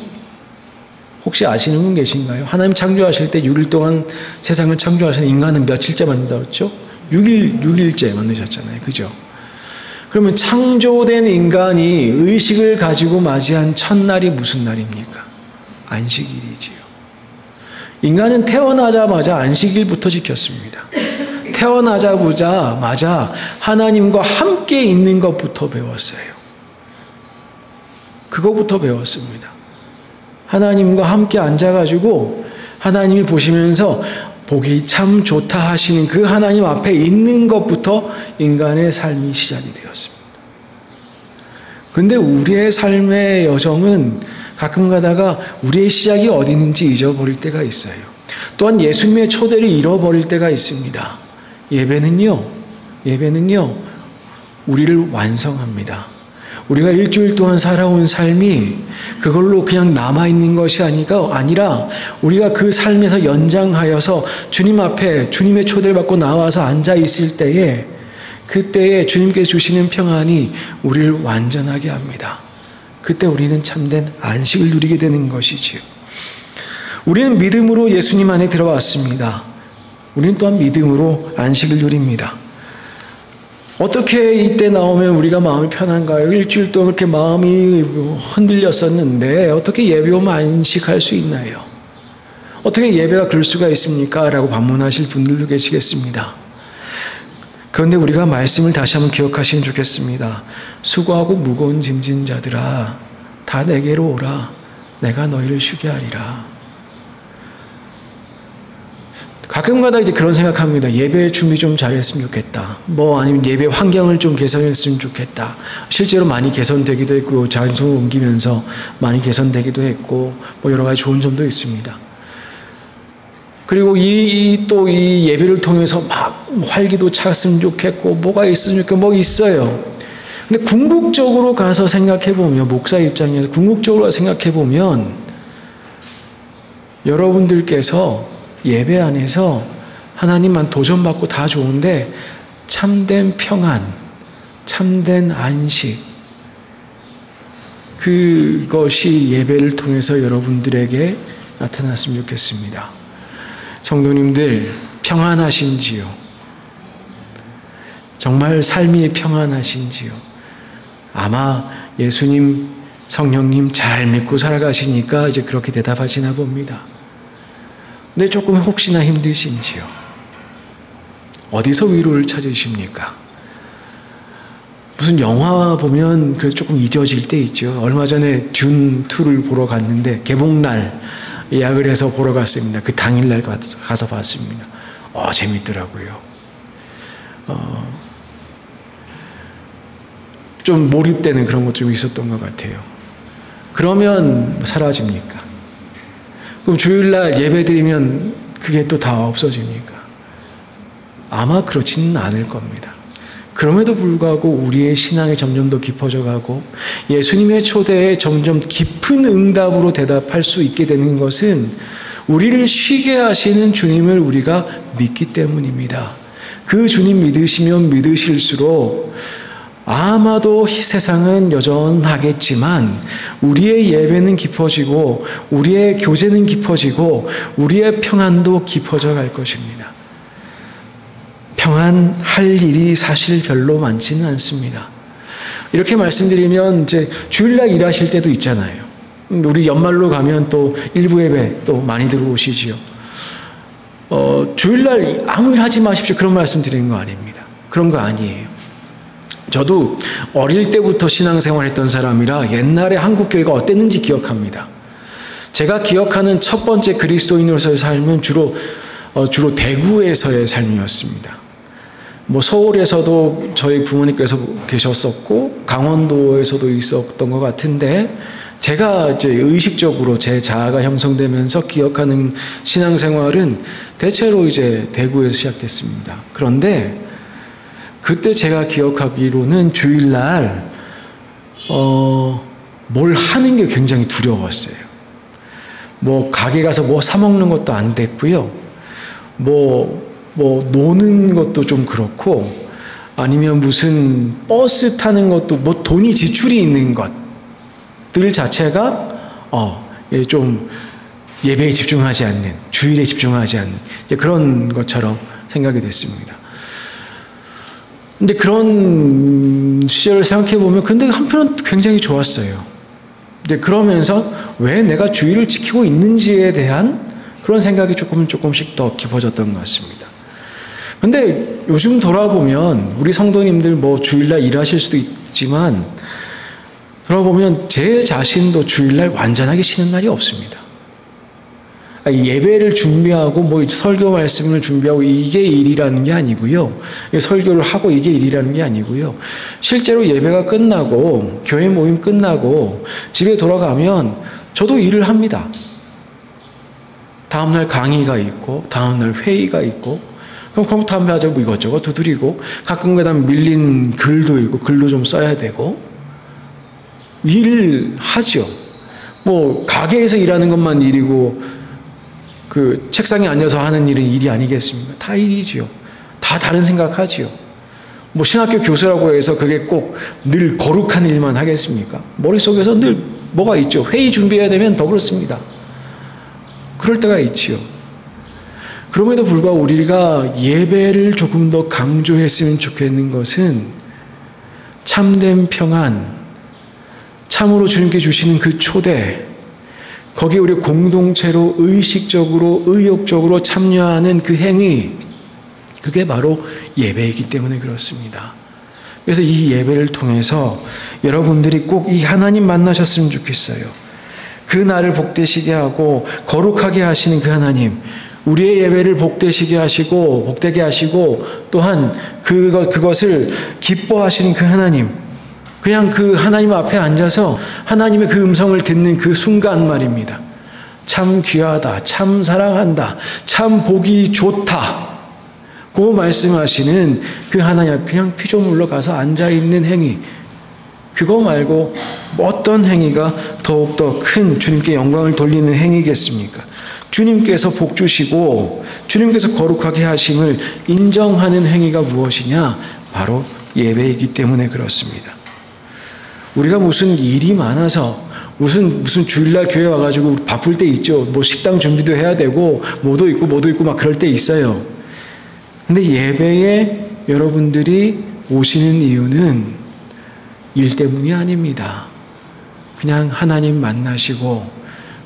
혹시 아시는 분 계신가요? 하나님 창조하실 때 6일 동안 세상을 창조하신 인간은 며칠째 만들었죠? 6일째 만드셨잖아요. 그죠? 그러면 창조된 인간이 의식을 가지고 맞이한 첫날이 무슨 날입니까? 안식일이지요. 인간은 태어나자마자 안식일부터 지켰습니다. 태어나자마자 하나님과 함께 있는 것부터 배웠어요. 그것부터 배웠습니다. 하나님과 함께 앉아가지고 하나님이 보시면서 보기 참 좋다 하시는 그 하나님 앞에 있는 것부터 인간의 삶이 시작이 되었습니다. 그런데 우리의 삶의 여정은 가끔 가다가 우리의 시작이 어디 있는지 잊어버릴 때가 있어요. 또한 예수님의 초대를 잃어버릴 때가 있습니다. 예배는요, 우리를 완성합니다. 우리가 일주일 동안 살아온 삶이 그걸로 그냥 남아있는 것이 아니라 우리가 그 삶에서 연장하여서 주님 앞에 주님의 초대를 받고 나와서 앉아있을 때에 그때에 주님께서 주시는 평안이 우리를 완전하게 합니다. 그때 우리는 참된 안식을 누리게 되는 것이지요. 우리는 믿음으로 예수님 안에 들어왔습니다. 우리는 또한 믿음으로 안식을 누립니다. 어떻게 이때 나오면 우리가 마음이 편한가요? 일주일 동안 그렇게 마음이 흔들렸었는데 어떻게 예배 오면 안식할 수 있나요? 어떻게 예배가 그럴 수가 있습니까? 라고 반문하실 분들도 계시겠습니다. 그런데 우리가 말씀을 다시 한번 기억하시면 좋겠습니다. 수고하고 무거운 짐진 자들아 다 내게로 오라. 내가 너희를 쉬게 하리라. 가끔가다 이제 그런 생각합니다. 예배 준비 좀 잘했으면 좋겠다. 아니면 예배 환경을 좀 개선했으면 좋겠다. 실제로 많이 개선되기도 했고, 장소를 옮기면서 많이 개선되기도 했고, 여러 가지 좋은 점도 있습니다. 그리고 또 이 예배를 통해서 막 활기도 찼으면 좋겠고, 뭐가 있으면 좋겠고, 뭐 있어요. 근데 궁극적으로 가서 생각해보면, 목사 입장에서 궁극적으로 생각해보면, 여러분들께서 예배 안에서 하나님만 도전받고 다 좋은데 참된 평안, 참된 안식, 그것이 예배를 통해서 여러분들에게 나타났으면 좋겠습니다. 성도님들, 평안하신지요? 정말 삶이 평안하신지요? 아마 예수님, 성령님 잘 믿고 살아가시니까 이제 그렇게 대답하시나 봅니다. 근데 조금 혹시나 힘드신지요? 어디서 위로를 찾으십니까? 무슨 영화 보면 그래서 조금 잊어질 때 있죠. 얼마 전에 듄 2를 보러 갔는데 개봉날 예약을 해서 보러 갔습니다. 그 당일날 가서 봤습니다. 재밌더라고요. 좀 몰입되는 그런 것 좀 있었던 것 같아요. 그러면 사라집니까? 그럼 주일날 예배 드리면 그게 또 다 없어집니까? 아마 그렇지는 않을 겁니다. 그럼에도 불구하고 우리의 신앙이 점점 더 깊어져 가고 예수님의 초대에 점점 깊은 응답으로 대답할 수 있게 되는 것은 우리를 쉬게 하시는 주님을 우리가 믿기 때문입니다. 그 주님 믿으시면 믿으실수록 아마도 세상은 여전하겠지만 우리의 예배는 깊어지고 우리의 교제는 깊어지고 우리의 평안도 깊어져 갈 것입니다. 평안할 일이 사실 별로 많지는 않습니다. 이렇게 말씀드리면 이제 주일날 일하실 때도 있잖아요. 우리 연말로 가면 또 일부 예배 또 많이 들어오시지요. 주일날 아무 일 하지 마십시오. 그런 말씀 드리는 거 아닙니다. 그런 거 아니에요. 저도 어릴 때부터 신앙생활 했던 사람이라 옛날에 한국교회가 어땠는지 기억합니다. 제가 기억하는 첫 번째 그리스도인으로서의 삶은 주로 대구에서의 삶이었습니다. 서울에서도 저희 부모님께서 계셨었고 강원도에서도 있었던 것 같은데 제가 이제 의식적으로 제 자아가 형성되면서 기억하는 신앙생활은 대체로 이제 대구에서 시작됐습니다. 그런데 그때 제가 기억하기로는 주일날 뭘 하는 게 굉장히 두려웠어요. 가게 가서 사 먹는 것도 안 됐고요. 노는 것도 좀 그렇고 아니면 무슨 버스 타는 것도 돈이 지출이 있는 것들 자체가 좀 예배에 집중하지 않는, 주일에 집중하지 않는 그런 것처럼 생각이 됐습니다. 근데 그런 시절을 생각해 보면 근데 한편은 굉장히 좋았어요. 근데 그러면서 왜 내가 주일을 지키고 있는지에 대한 그런 생각이 조금씩 더 깊어졌던 것 같습니다. 근데 요즘 돌아보면 우리 성도님들 주일날 일하실 수도 있지만 돌아보면 제 자신도 주일날 완전하게 쉬는 날이 없습니다. 예배를 준비하고 설교 말씀을 준비하고 이게 일이라는 게 아니고요. 설교를 하고 이게 일이라는 게 아니고요. 실제로 예배가 끝나고 교회 모임 끝나고 집에 돌아가면 저도 일을 합니다. 다음날 강의가 있고 다음날 회의가 있고 그럼 컴퓨터 한번 하자고 이것저것 두드리고 가끔 그다음에 밀린 글도 있고 글도 좀 써야 되고 일을 하죠. 가게에서 일하는 것만 일이고 그 책상에 앉아서 하는 일은 일이 아니겠습니까? 다 일이지요. 다 다른 생각하지요. 신학교 교수라고 해서 그게 꼭 늘 거룩한 일만 하겠습니까? 머릿속에서 늘 뭐가 있죠. 회의 준비해야 되면 더 그렇습니다. 그럴 때가 있지요. 그럼에도 불구하고 우리가 예배를 조금 더 강조했으면 좋겠는 것은 참된 평안, 참으로 주님께 주시는 그 초대, 거기에 우리 공동체로 의식적으로 의욕적으로 참여하는 그 행위, 그게 바로 예배이기 때문에 그렇습니다. 그래서 이 예배를 통해서 여러분들이 꼭 이 하나님 만나셨으면 좋겠어요. 그 날을 복되시게 하고 거룩하게 하시는 그 하나님, 우리의 예배를 복되게 하시고 또한 그것을 기뻐하시는 그 하나님, 그냥 그 하나님 앞에 앉아서 하나님의 그 음성을 듣는 그 순간 말입니다. 참 귀하다, 참 사랑한다, 참 보기 좋다, 그 말씀하시는 그 하나님 앞에 그냥 피조물로 가서 앉아있는 행위, 그거 말고 어떤 행위가 더욱더 큰 주님께 영광을 돌리는 행위겠습니까? 주님께서 복 주시고 주님께서 거룩하게 하심을 인정하는 행위가 무엇이냐? 바로 예배이기 때문에 그렇습니다. 우리가 무슨 일이 많아서 무슨 주일날 교회 와가지고 바쁠 때 있죠. 뭐 식당 준비도 해야 되고 뭐도 있고 막 그럴 때 있어요. 근데 예배에 여러분들이 오시는 이유는 일 때문이 아닙니다. 그냥 하나님 만나시고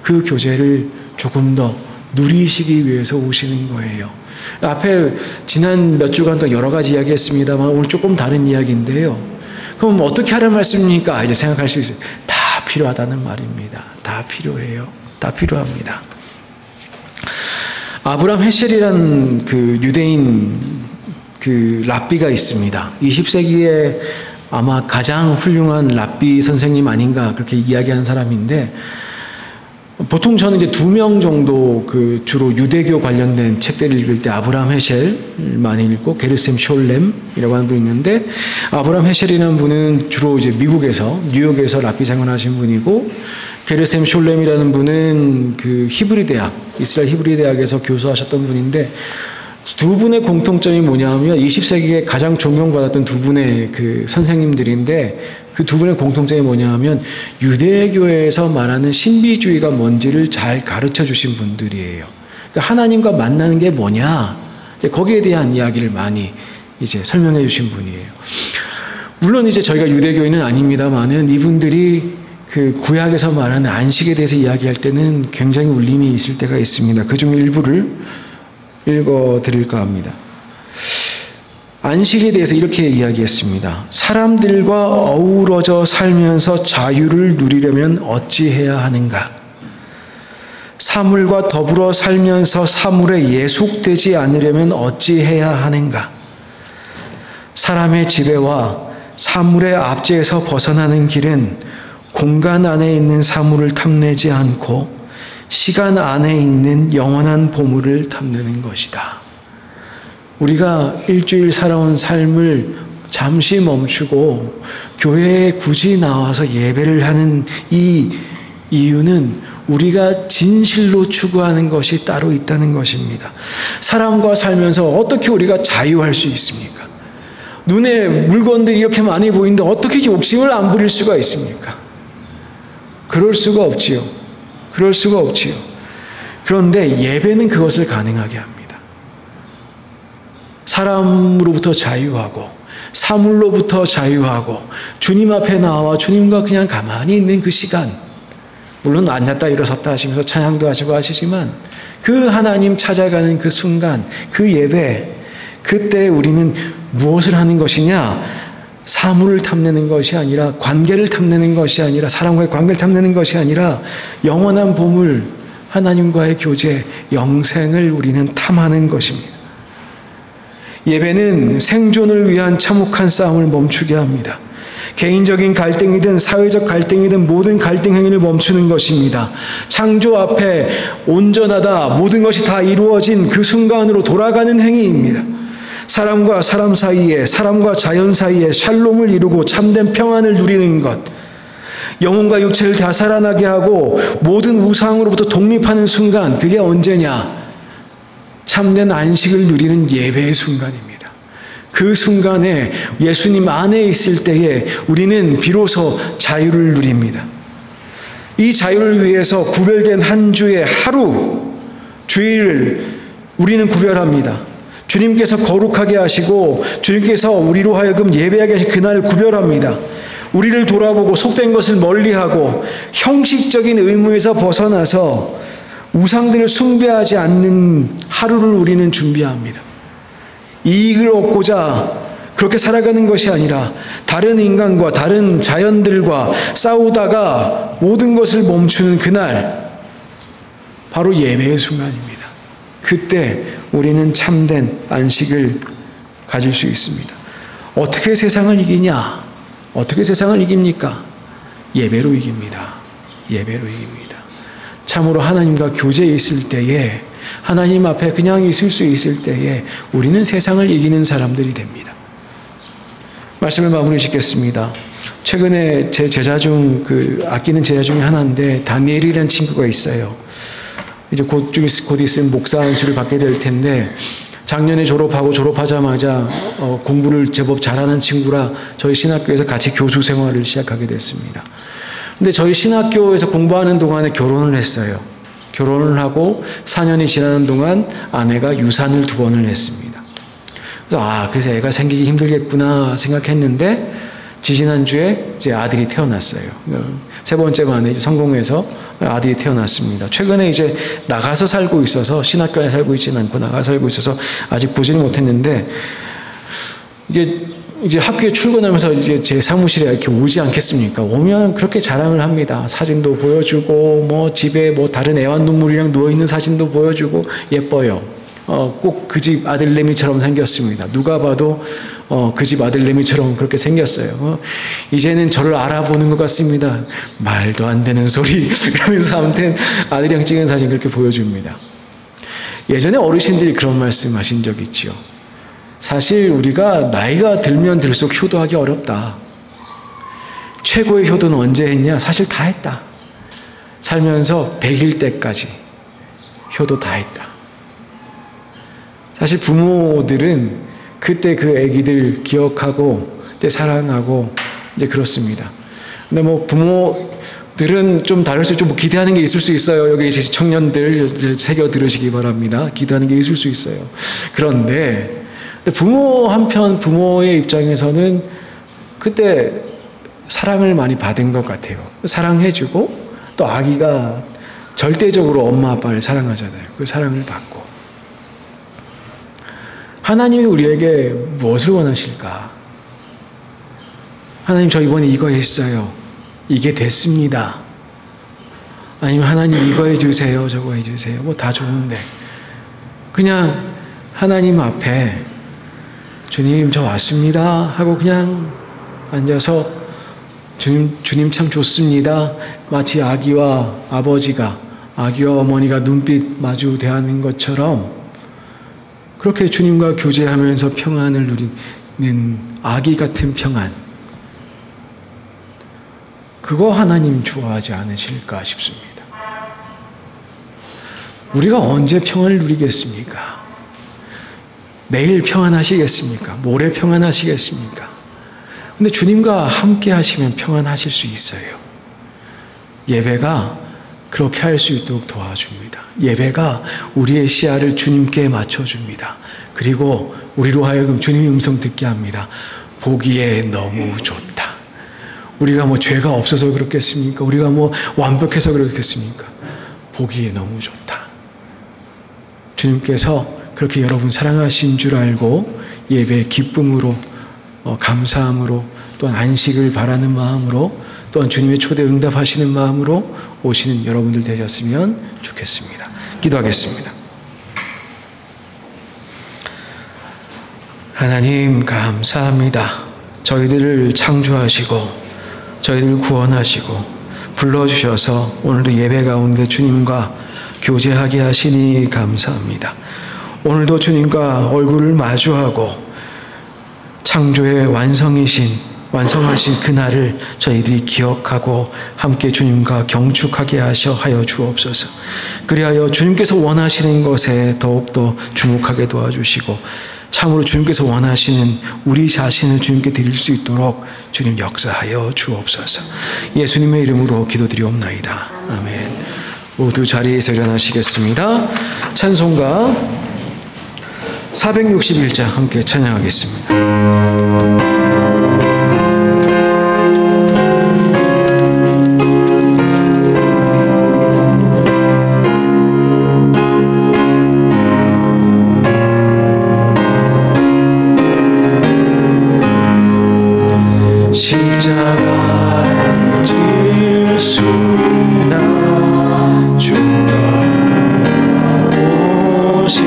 그 교제를 조금 더 누리시기 위해서 오시는 거예요. 앞에 지난 몇 주간 동안 여러 가지 이야기했습니다만 오늘 조금 다른 이야기인데요. 그럼 어떻게 하라는 말씀입니까? 이제 생각할 수 있어요. 다 필요하다는 말입니다. 다 필요해요. 다 필요합니다. 아브람 헤셀이라는 그 유대인 그 랍비가 있습니다. 20세기에 아마 가장 훌륭한 랍비 선생님 아닌가 그렇게 이야기하는 사람인데, 보통 저는 이제 2명 정도 그 주로 유대교 관련된 책들을 읽을 때 아브람 헤셀 많이 읽고 게르셈 숄렘이라고 하는 분이 있는데, 아브람 헤셀이라는 분은 주로 이제 미국에서 뉴욕에서 랍비 생활하신 분이고, 게르셈 숄렘이라는 분은 그 히브리 대학, 이스라엘 히브리 대학에서 교수하셨던 분인데, 두 분의 공통점이 뭐냐면 20세기에 가장 존경받았던 두 분의 그 선생님들인데, 그 두 분의 공통점이 뭐냐면 유대교에서 말하는 신비주의가 뭔지를 잘 가르쳐 주신 분들이에요. 그러니까 하나님과 만나는 게 뭐냐, 이제 거기에 대한 이야기를 많이 이제 설명해 주신 분이에요. 물론 이제 저희가 유대교인은 아닙니다만은 이분들이 그 구약에서 말하는 안식에 대해서 이야기할 때는 굉장히 울림이 있을 때가 있습니다. 그중 일부를 읽어 드릴까 합니다. 안식에 대해서 이렇게 이야기했습니다. 사람들과 어우러져 살면서 자유를 누리려면 어찌해야 하는가? 사물과 더불어 살면서 사물에 예속되지 않으려면 어찌해야 하는가? 사람의 지배와 사물의 압제에서 벗어나는 길은 공간 안에 있는 사물을 탐내지 않고 시간 안에 있는 영원한 보물을 탐내는 것이다. 우리가 일주일 살아온 삶을 잠시 멈추고 교회에 굳이 나와서 예배를 하는 이 이유는 우리가 진실로 추구하는 것이 따로 있다는 것입니다. 사람과 살면서 어떻게 우리가 자유할 수 있습니까? 눈에 물건들이 이렇게 많이 보이는데 어떻게 욕심을 안 부릴 수가 있습니까? 그럴 수가 없지요. 그럴 수가 없지요. 그런데 예배는 그것을 가능하게 합니다. 사람으로부터 자유하고 사물로부터 자유하고 주님 앞에 나와 주님과 그냥 가만히 있는 그 시간, 물론 앉았다 일어섰다 하시면서 찬양도 하시고 하시지만 그 하나님 찾아가는 그 순간, 그 예배, 그때 우리는 무엇을 하는 것이냐? 사물을 탐내는 것이 아니라, 관계를 탐내는 것이 아니라, 사람과의 관계를 탐내는 것이 아니라 영원한 보물, 하나님과의 교제, 영생을 우리는 탐하는 것입니다. 예배는 생존을 위한 참혹한 싸움을 멈추게 합니다. 개인적인 갈등이든 사회적 갈등이든 모든 갈등 행위를 멈추는 것입니다. 창조 앞에 온전하다, 모든 것이 다 이루어진 그 순간으로 돌아가는 행위입니다. 사람과 사람 사이에, 사람과 자연 사이에 샬롬을 이루고 참된 평안을 누리는 것, 영혼과 육체를 다 살아나게 하고 모든 우상으로부터 독립하는 순간, 그게 언제냐? 참된 안식을 누리는 예배의 순간입니다. 그 순간에 예수님 안에 있을 때에 우리는 비로소 자유를 누립니다. 이 자유를 위해서 구별된 한 주의 하루, 주일을 우리는 구별합니다. 주님께서 거룩하게 하시고 주님께서 우리로 하여금 예배하게 하신 그날을 구별합니다. 우리를 돌아보고 속된 것을 멀리하고 형식적인 의무에서 벗어나서 우상들을 숭배하지 않는 하루를 우리는 준비합니다. 이익을 얻고자 그렇게 살아가는 것이 아니라 다른 인간과 다른 자연들과 싸우다가 모든 것을 멈추는 그날, 바로 예배의 순간입니다. 그때 우리는 참된 안식을 가질 수 있습니다. 어떻게 세상을 이기냐? 어떻게 세상을 이깁니까? 예배로 이깁니다. 예배로 이깁니다. 참으로 하나님과 교제에 있을 때에, 하나님 앞에 그냥 있을 수 있을 때에 우리는 세상을 이기는 사람들이 됩니다. 말씀을 마무리 짓겠습니다. 최근에 제 제자 중, 아끼는 제자 중에 하나인데, 다니엘이라는 친구가 있어요. 이제 곧 있으면 목사 안수를 받게 될 텐데, 작년에 졸업하자마자 공부를 제법 잘하는 친구라 저희 신학교에서 같이 교수 생활을 시작하게 됐습니다. 근데 저희 신학교에서 공부하는 동안에 결혼을 했어요. 결혼을 하고 4년이 지나는 동안 아내가 유산을 2번을 했습니다. 그래서 애가 생기기 힘들겠구나 생각했는데, 지지난주에 이제 아들이 태어났어요. 3번째 만에 이제 성공해서 아들이 태어났습니다. 최근에 이제 나가서 살고 있어서, 신학교에 살고 있지는 않고 나가서 살고 있어서 아직 보지는 못했는데, 이제 학교에 출근하면서 이제 제 사무실에 이렇게 오지 않겠습니까? 오면 그렇게 자랑을 합니다. 사진도 보여주고, 집에 다른 애완동물이랑 누워있는 사진도 보여주고, 예뻐요. 꼭 그 집 아들내미처럼 생겼습니다. 누가 봐도 그 집 아들내미처럼 그렇게 생겼어요. 이제는 저를 알아보는 것 같습니다. 말도 안 되는 소리 그러면서 아무튼 아들이랑 찍은 사진 그렇게 보여줍니다. 예전에 어르신들이 그런 말씀 하신 적 있죠. 사실 우리가 나이가 들면 들수록 효도하기 어렵다. 최고의 효도는 언제 했냐? 사실 다 했다. 살면서 100일 때까지 효도 다 했다. 사실 부모들은 그때 그 아기들 기억하고 그때 사랑하고 이제 그렇습니다. 근데 부모들은 좀 다를 수 있죠. 기대하는 게 있을 수 있어요. 여기 계신 청년들 새겨 들으시기 바랍니다. 기대하는 게 있을 수 있어요. 그런데 부모의 입장에서는 그때 사랑을 많이 받은 것 같아요. 사랑해주고 또 아기가 절대적으로 엄마 아빠를 사랑하잖아요. 그 사랑을 받고. 하나님이 우리에게 무엇을 원하실까? 하나님, 저 이번에 이거 했어요. 이게 됐습니다. 아니면 하나님 이거 해주세요. 저거 해주세요. 다 좋은데 그냥 하나님 앞에 주님 저 왔습니다 하고 그냥 앉아서 주님 참 좋습니다. 마치 아기와 아버지가, 아기와 어머니가 눈빛 마주 대하는 것처럼 그렇게 주님과 교제하면서 평안을 누리는 아기 같은 평안, 그거 하나님 좋아하지 않으실까 싶습니다. 우리가 언제 평안을 누리겠습니까? 내일 평안하시겠습니까? 모레 평안하시겠습니까? 근데 주님과 함께 하시면 평안하실 수 있어요. 예배가 그렇게 할 수 있도록 도와줍니다. 예배가 우리의 시야를 주님께 맞춰줍니다. 그리고 우리로 하여금 주님의 음성 듣게 합니다. 보기에 너무 좋다. 우리가 죄가 없어서 그렇겠습니까? 우리가 완벽해서 그렇겠습니까? 보기에 너무 좋다. 주님께서 그렇게 여러분 사랑하신 줄 알고 예배의 기쁨으로, 감사함으로, 또한 안식을 바라는 마음으로, 또한 주님의 초대 응답하시는 마음으로 오시는 여러분들 되셨으면 좋겠습니다. 기도하겠습니다. 하나님 감사합니다. 저희들을 창조하시고 저희들을 구원하시고 불러주셔서 오늘도 예배 가운데 주님과 교제하게 하시니 감사합니다. 오늘도 주님과 얼굴을 마주하고 창조의 완성하신 그날을 저희들이 기억하고 함께 주님과 경축하게 하여 주옵소서. 그리하여 주님께서 원하시는 것에 더욱더 주목하게 도와주시고 참으로 주님께서 원하시는 우리 자신을 주님께 드릴 수 있도록 주님 역사하여 주옵소서. 예수님의 이름으로 기도드리옵나이다. 아멘. 모두 자리에서 일어나시겠습니다. 찬송가 461장 함께 찬양하겠습니다. 십자가를 질 수나 주가 오시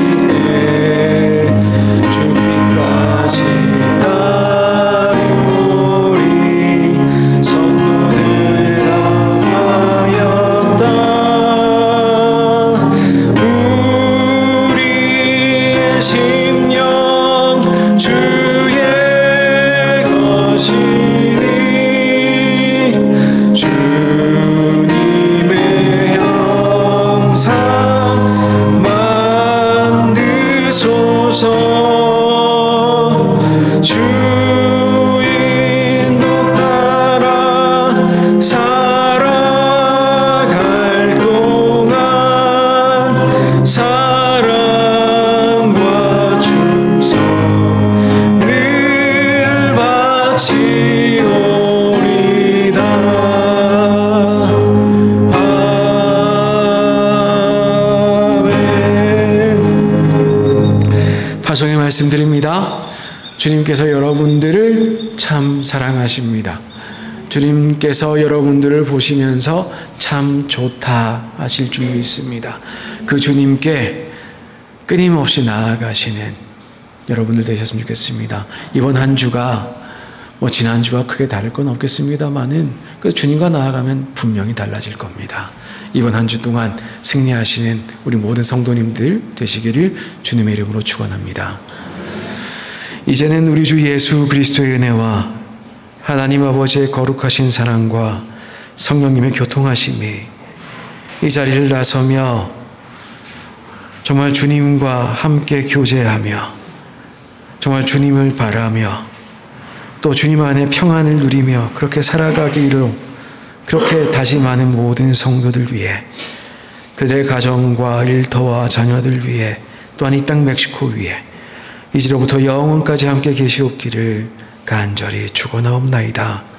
말씀드립니다. 주님께서 여러분들을 참 사랑하십니다. 주님께서 여러분들을 보시면서 참 좋다 하실 줄 믿습니다. 그 주님께 끊임없이 나아가시는 여러분들 되셨으면 좋겠습니다. 이번 한 주가 지난주와 크게 다를 건 없겠습니다만은 그 주님과 나아가면 분명히 달라질 겁니다. 이번 한 주 동안 승리하시는 우리 모든 성도님들 되시기를 주님의 이름으로 축원합니다. 이제는 우리 주 예수 그리스도의 은혜와 하나님 아버지의 거룩하신 사랑과 성령님의 교통하심이 이 자리를 나서며 정말 주님과 함께 교제하며 정말 주님을 바라며 또 주님 안에 평안을 누리며 그렇게 살아가기로 그렇게 다짐하는 모든 성도들 위해 그들의 가정과 일터와 자녀들 위해 또한 이 땅 멕시코 위에 이제로부터 영원까지 함께 계시옵기를 간절히 축원하옵나이다.